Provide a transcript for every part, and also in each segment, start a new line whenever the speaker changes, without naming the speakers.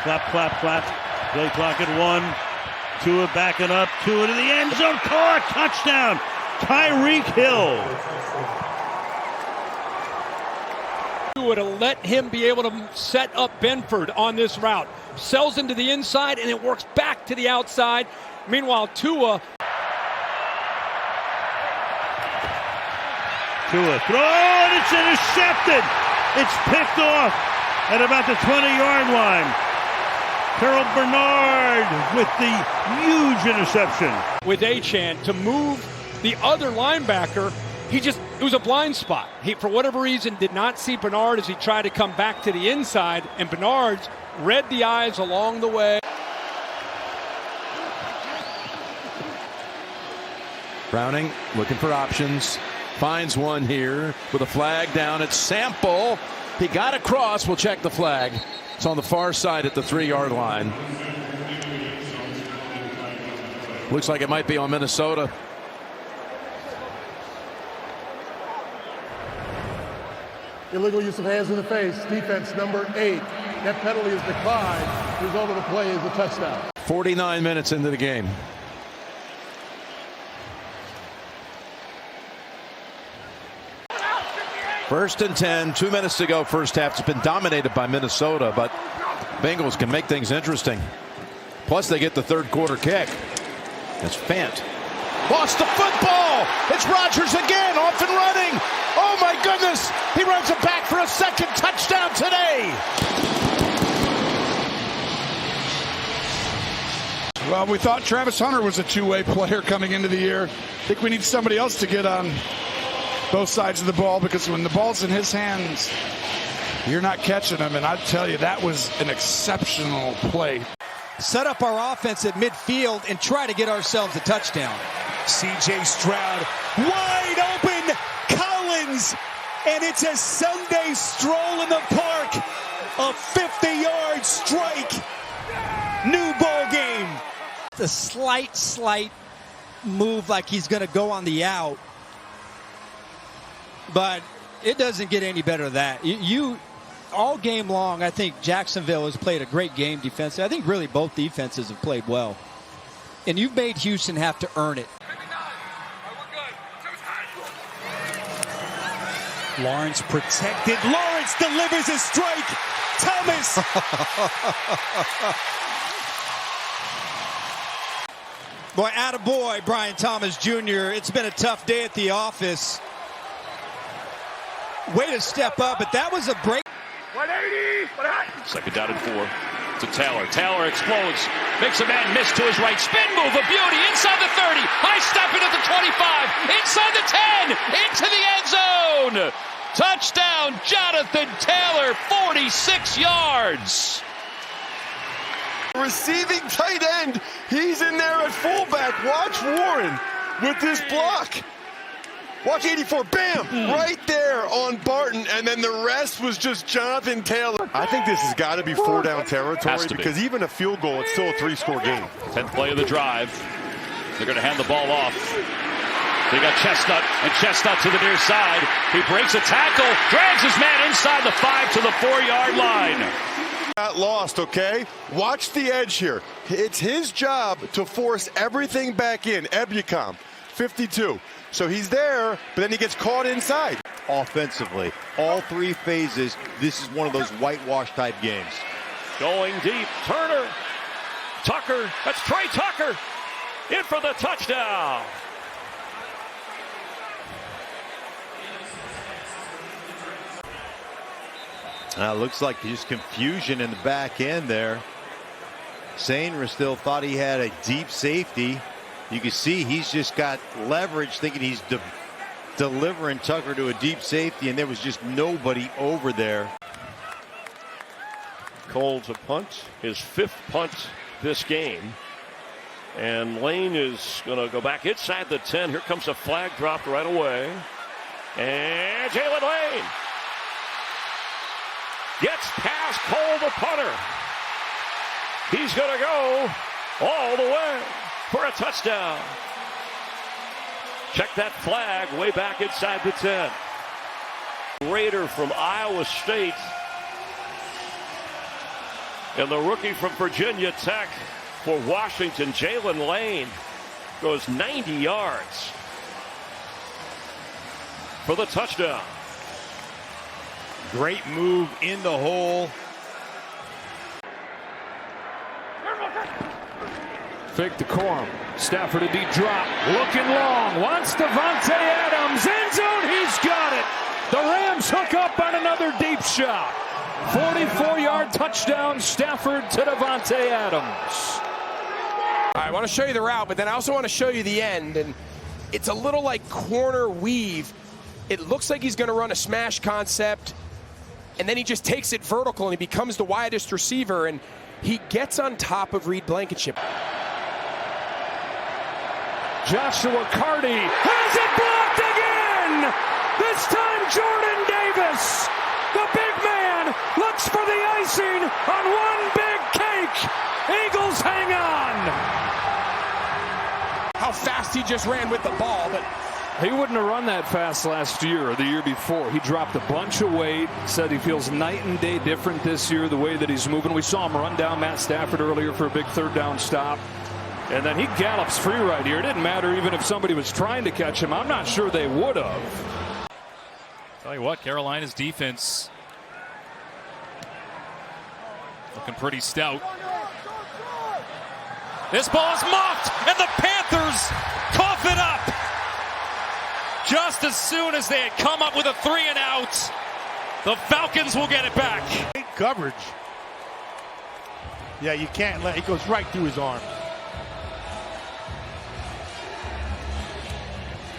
Clap, clap, clap. Play clock at 1. Tua backing up. Tua to the end zone. Caught. Touchdown. Tyreek Hill.
Tua to let him be able to set up Benford on this route. Sells into the inside, and it works back to the outside. Meanwhile, Tua
throw, and it's intercepted. It's picked off at about the 20-yard line. Terrell Bernard with the huge interception.
With Achane to move the other linebacker, it was a blind spot. He, for whatever reason, did not see Bernard as he tried to come back to the inside, and Bernard read the eyes along the way.
Browning looking for options. Finds one here with a flag down. It's Sample. He got across. We'll check the flag. It's on the far side at the 3-yard line. Looks like it might be on Minnesota.
Illegal use of hands in the face. Defense number 8. That penalty is declined. Result of the play is a touchdown.
49 minutes into the game. First and 10, 2 minutes to go. First half. It's been dominated by Minnesota, but Bengals can make things interesting. Plus, they get the third quarter kick. That's Fant. Lost the football. It's Rodgers again, off and running. Oh my goodness! He runs it back for a second touchdown today.
Well, we thought Travis Hunter was a two-way player coming into the year. I think we need somebody else to get on both sides of the ball, because when the ball's in his hands, you're not catching him. And I tell you, that was an exceptional play.
Set up our offense at midfield and try to get ourselves a touchdown.
C.J. Stroud wide open. Collins, and it's a Sunday stroll in the park. A 50-yard strike. New ball game.
The slight move like he's going to go on the out. But it doesn't get any better than that. You all game long, I think Jacksonville has played a great game defensively. I think really both defenses have played well. And you've made Houston have to earn it.
Lawrence protected. Lawrence delivers a strike. Thomas.
Boy, attaboy, Brian Thomas Jr. It's been a tough day at the office. Way to step up, but that was a break.
180. Second down and 4 to Taylor. Taylor explodes. Makes a man miss to his right. Spin move, a beauty. Inside the 30. High step into the 25. Inside the 10. Into the end zone. Touchdown, Jonathan Taylor, 46 yards.
Receiving tight end. He's in there at fullback. Watch Warren with this block. Watch 84, bam, right there on Barton, and then the rest was just Jonathan Taylor. I think this has got to be 4-down territory, because even a field goal, it's still a 3-score game.
10th play of the drive. They're going to hand the ball off. They got Chestnut, and Chestnut to the near side. He breaks a tackle, drags his man inside the 5 to the 4-yard line.
Got lost, okay? Watch the edge here. It's his job to force everything back in. Ebukam, 52. So he's there, but then he gets caught inside.
Offensively, all 3 phases, this is one of those whitewash type games.
Going deep, Turner, Tucker, that's Trey Tucker, in for the touchdown.
Looks like just confusion in the back end there. Sainer still thought he had a deep safety. You can see he's just got leverage, thinking he's delivering Tucker to a deep safety, and there was just nobody over there.
Cole's a punt, his 5th punt this game. And Lane is going to go back inside the 10. Here comes a flag dropped right away. And Jalen Lane gets past Cole, the punter. He's going to go all the way for a touchdown. Check that flag way back inside the 10. Raider from Iowa State And the rookie from Virginia Tech for Washington, Jalen Lane, goes 90 yards for the touchdown.
Great move in the hole.
Fake the corn. Stafford a deep drop. Looking long. Wants Davante Adams. End zone. He's got it. The Rams hook up on another deep shot. 44-yard touchdown. Stafford to Davante Adams.
I want to show you the route, but then I also want to show you the end. And it's a little like corner weave. It looks like he's going to run a smash concept. And then he just takes it vertical and he becomes the widest receiver. And he gets on top of Reed Blankenship.
Joshua Carty has it blocked again! This time Jordan Davis, the big man, looks for the icing on one big cake. Eagles hang on.
How fast he just ran with the ball, but
he wouldn't have run that fast last year or the year before. He dropped a bunch of weight, said he feels night and day different this year, the way that he's moving. We saw him run down Matt Stafford earlier for a big third down stop. And then he gallops free right here. It didn't matter even if somebody was trying to catch him. I'm not sure they would have.
Tell you what, Carolina's defense looking pretty stout. This ball is muffed, and the Panthers cough it up. Just as soon as they had come up with a 3-and-out, the Falcons will get it back.
Great coverage. Yeah, you can't let it goes right through his arm.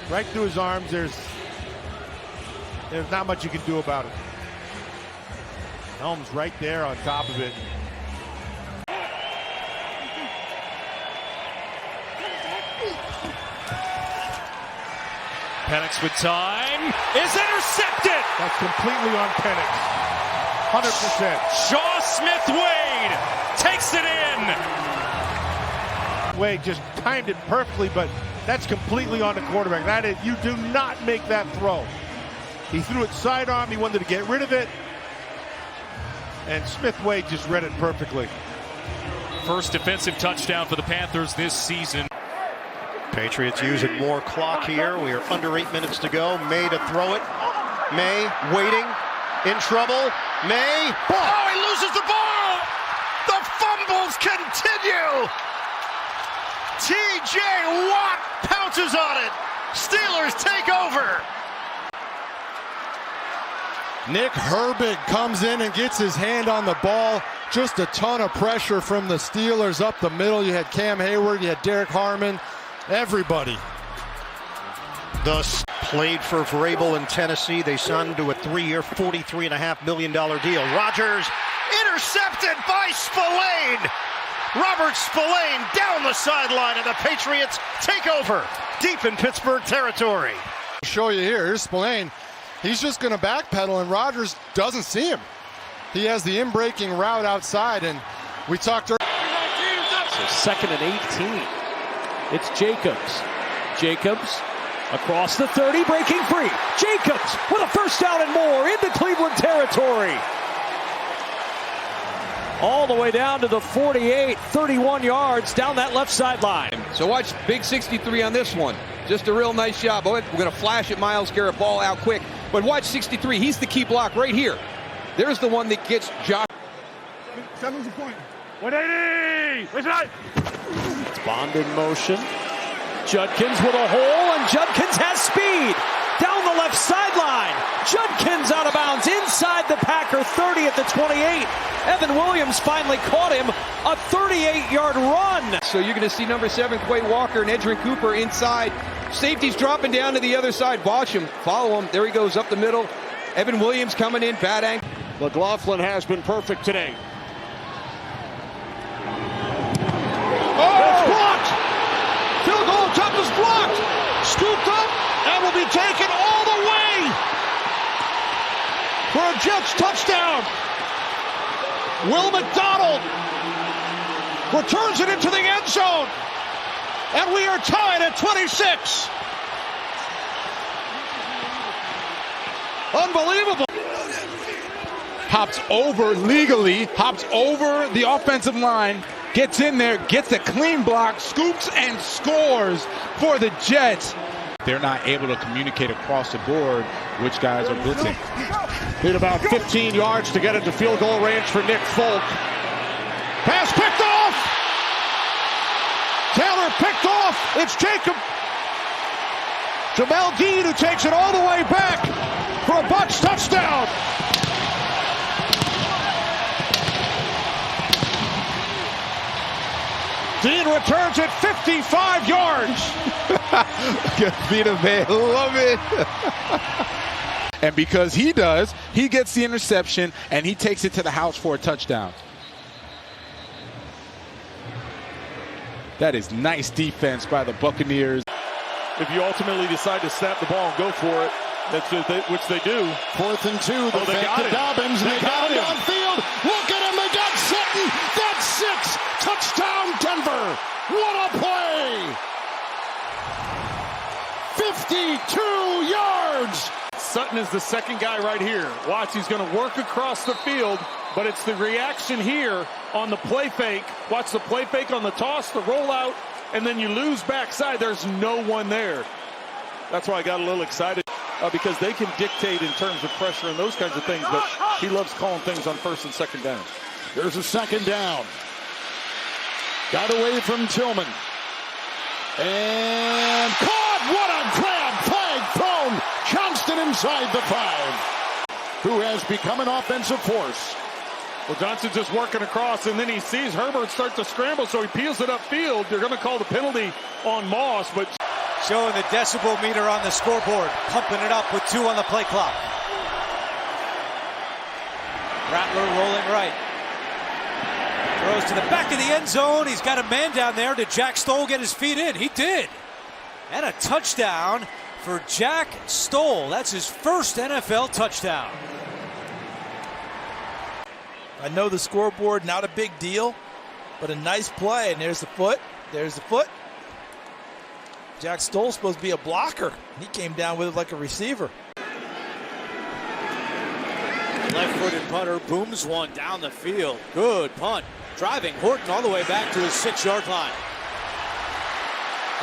Right through his arms. There's not much you can do about it. Helm's right there on top of it.
Penix with time is intercepted.
That's completely on Penix. 100%.
Shaw Smith-Wade takes it in.
Wade just timed it perfectly, but that's completely on the quarterback. That is, you do not make that throw. He threw it sidearm. He wanted to get rid of it. And Smith-Wade just read it perfectly.
First defensive touchdown for the Panthers this season.
Patriots using more clock here. We are under 8 minutes to go. May to throw it. May waiting. In trouble. May. Oh, he loses the ball! The fumbles continue! T.J. Watt pounces on it. Steelers take over.
Nick Herbig comes in and gets his hand on the ball. Just a ton of pressure from the Steelers up the middle. You had Cam Hayward, you had Derek Harmon, everybody.
Thus played for Vrabel in Tennessee. They signed him to a 3-year, $43.5 million deal. Rodgers intercepted by Spillane. Robert Spillane down the sideline, and the Patriots take over deep in Pittsburgh territory.
I'll show you here. Here's Spillane. He's just going to backpedal, and Rodgers doesn't see him. He has the in-breaking route outside, and we talked earlier.
So 2nd and 18. It's Jacobs. Jacobs across the 30, breaking free. Jacobs with a first down and more into Cleveland territory. All the way down to the 48, 31 yards down that left sideline.
So watch big 63 on this one. Just a real nice job. We're going to flash at Myles Garrett, ball out quick. But watch 63. He's the key block right here. There's the one that gets Josh.
7's a point. 180! It's not.
Bond in motion. Judkins with a hole, and Judkins has speed. Down the left sideline. Judkins out of bounds inside the Packer 30 at the 28. Evan Williams finally caught him. A 38-yard run.
So you're going to see number 7, Quay Walker, and Edgerrin Cooper inside. Safety's dropping down to the other side. Watch him. Follow him. There he goes up the middle. Evan Williams coming in. Bad angle.
McLaughlin has been perfect today.
It's blocked! Field goal attempt is blocked! Scooped up and will be taken all the way for a Jets touchdown. Will McDonald returns it into the end zone, and we are tied at 26. Unbelievable.
hops over the offensive line, gets in there, gets a clean block, scoops and scores for the Jets. They're not able to communicate across the board which guys are blitzing.
Need about 15 yards to get into field goal range for Nick Folk. Pass picked off! Taylor picked off! It's Jacob. Jamel Dean who takes it all the way back for a Bucs touchdown. Dean returns it 55 yards.
Vita Vea, love it. And because he does, he gets the interception and he takes it to the house for a touchdown. That is nice defense by the Buccaneers.
If you ultimately decide to snap the ball and go for it, which they do. 4th and 2. They got it. Dobbins. They got him downfield. Look at him. They got Sutton. That's 6. Touchdown, Denver. What a play. 52 yards. Sutton is the second guy right here. Watch, he's going to work across the field, but it's the reaction here on the play fake. Watch the play fake on the toss, the rollout, and then you lose backside. There's no one there. That's why I got a little excited because they can dictate in terms of pressure and those kinds of things, but he loves calling things on 1st and 2nd down. There's a 2nd down. Got away from Tillman. And caught! What a grab! Flag thrown! Johnston inside the 5. Who has become an offensive force. Well, Johnston's just working across, and then he sees Herbert start to scramble, so he peels it upfield. They're going to call the penalty on Moss, but...
Showing the decibel meter on the scoreboard. Pumping it up with 2 on the play clock. Rattler rolling right. Throws to the back of the end zone. He's got a man down there. Did Jack Stoll get his feet in? He did. And a touchdown for Jack Stoll. That's his first NFL touchdown.
I know the scoreboard, not a big deal, but a nice play. And there's the foot. There's the foot. Jack Stoll's supposed to be a blocker. He came down with it like a receiver.
Left-footed punter booms one down the field. Good punt. Driving Horton all the way back to his 6-yard line.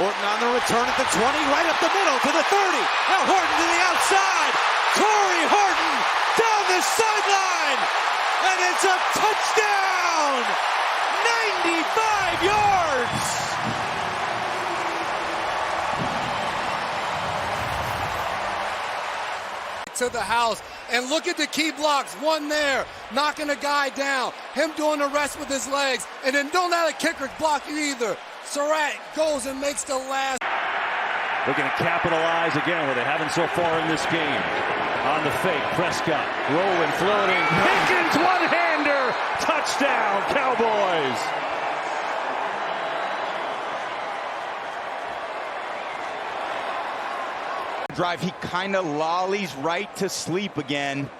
Horton on the return at the 20, right up the middle to the 30. Now Horton to the outside. Torrey Horton down the sideline. And it's a touchdown. 95 yards.
To the house, and look at the key blocks. One there, knocking a guy down, him doing the rest with his legs, and then don't let a kicker block you either. Surratt goes and makes the last.
Looking to capitalize again where they haven't so far in this game. On the fake, Prescott rolling, floating. Pickens one-hander, touchdown, Cowboys.
Drive, he kind of lollies right to sleep again.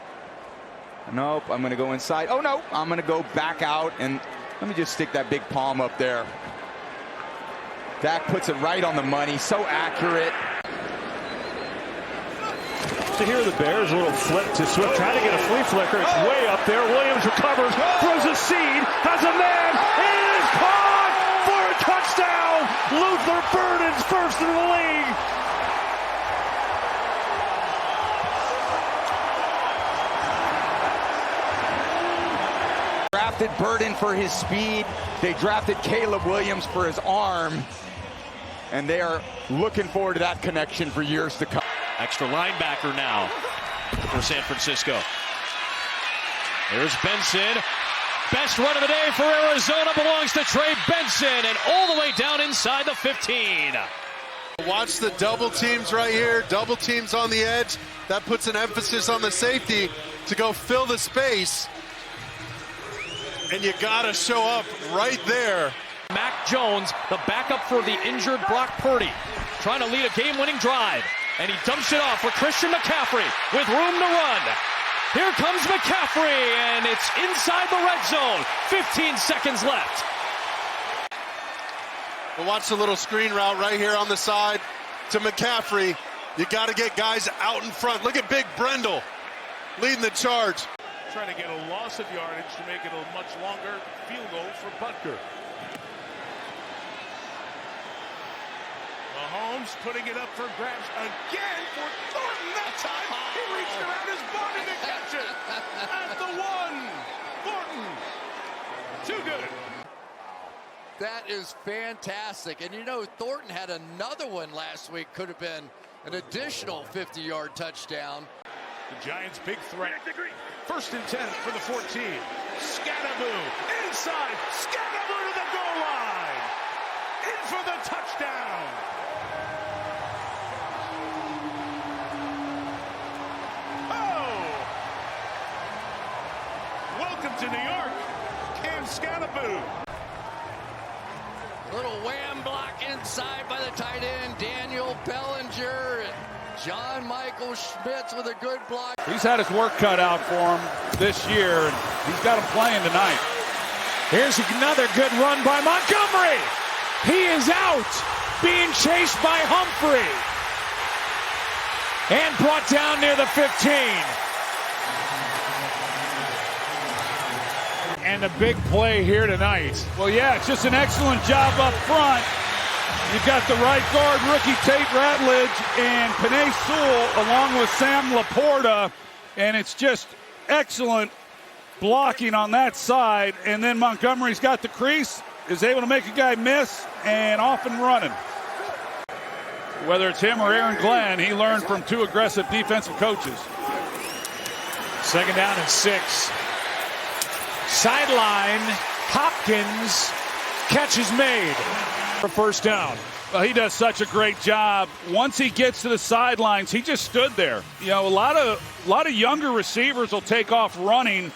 Nope, I'm going to go inside. Oh, no, I'm going to go back out, and let me just stick that big palm up there. Dak puts it right on the money, so accurate.
To hear the Bears, a little flip to Swift, trying to get a flea flicker. It's way up there. Williams recovers, throws a seed, has a man. It is caught for a touchdown. Luther Burden's first in the league.
Drafted Burden for his speed. They drafted Caleb Williams for his arm. And they are looking forward to that connection for years to come.
Extra linebacker now for San Francisco. There's Benson. Best run of the day for Arizona belongs to Trey Benson, and all the way down inside the 15.
Watch the double teams right here. Double teams on the edge. That puts an emphasis on the safety to go fill the space. And you got to show up right there.
Mac Jones, the backup for the injured Brock Purdy, trying to lead a game-winning drive. And he dumps it off for Christian McCaffrey with room to run. Here comes McCaffrey, and it's inside the red zone. 15 seconds left.
Well, watch the little screen route right here on the side to McCaffrey. You got to get guys out in front. Look at Big Brendel leading the charge.
Trying to get a loss of yardage to make it a much longer field goal for Butker. Mahomes putting it up for grabs again for Thornton. That time he reached around his body to catch it at the 1. Thornton, too good.
That is fantastic. And you know, Thornton had another one last week. Could have been an additional 50-yard touchdown.
The Giants' big threat. 1st and 10 for the 14. Scatterboo inside. Scatterboo to the goal line. In for the touchdown. Oh! Welcome to New York, Cam Scatterboo.
Little wham block inside by the tight end, Daniel Bellinger. And John Michael Schmitz with a good block.
He's had his work cut out for him this year, and he's got him playing tonight.
Here's another good run by Montgomery. He is out, being chased by Humphrey. And brought down near the 15.
And a big play here tonight. Well, yeah, it's just an excellent job up front. You've got the right guard, rookie Tate Ratledge, and Penei Sewell, along with Sam Laporta. And it's just excellent blocking on that side. And then Montgomery's got the crease, is able to make a guy miss, and off and running. Whether it's him or Aaron Glenn, he learned from 2 aggressive defensive coaches.
2nd down and 6. Sideline, Hopkins, catch is made for 1st down.
Well, he does such a great job. Once he gets to the sidelines, he just stood there. You know, a lot of younger receivers will take off running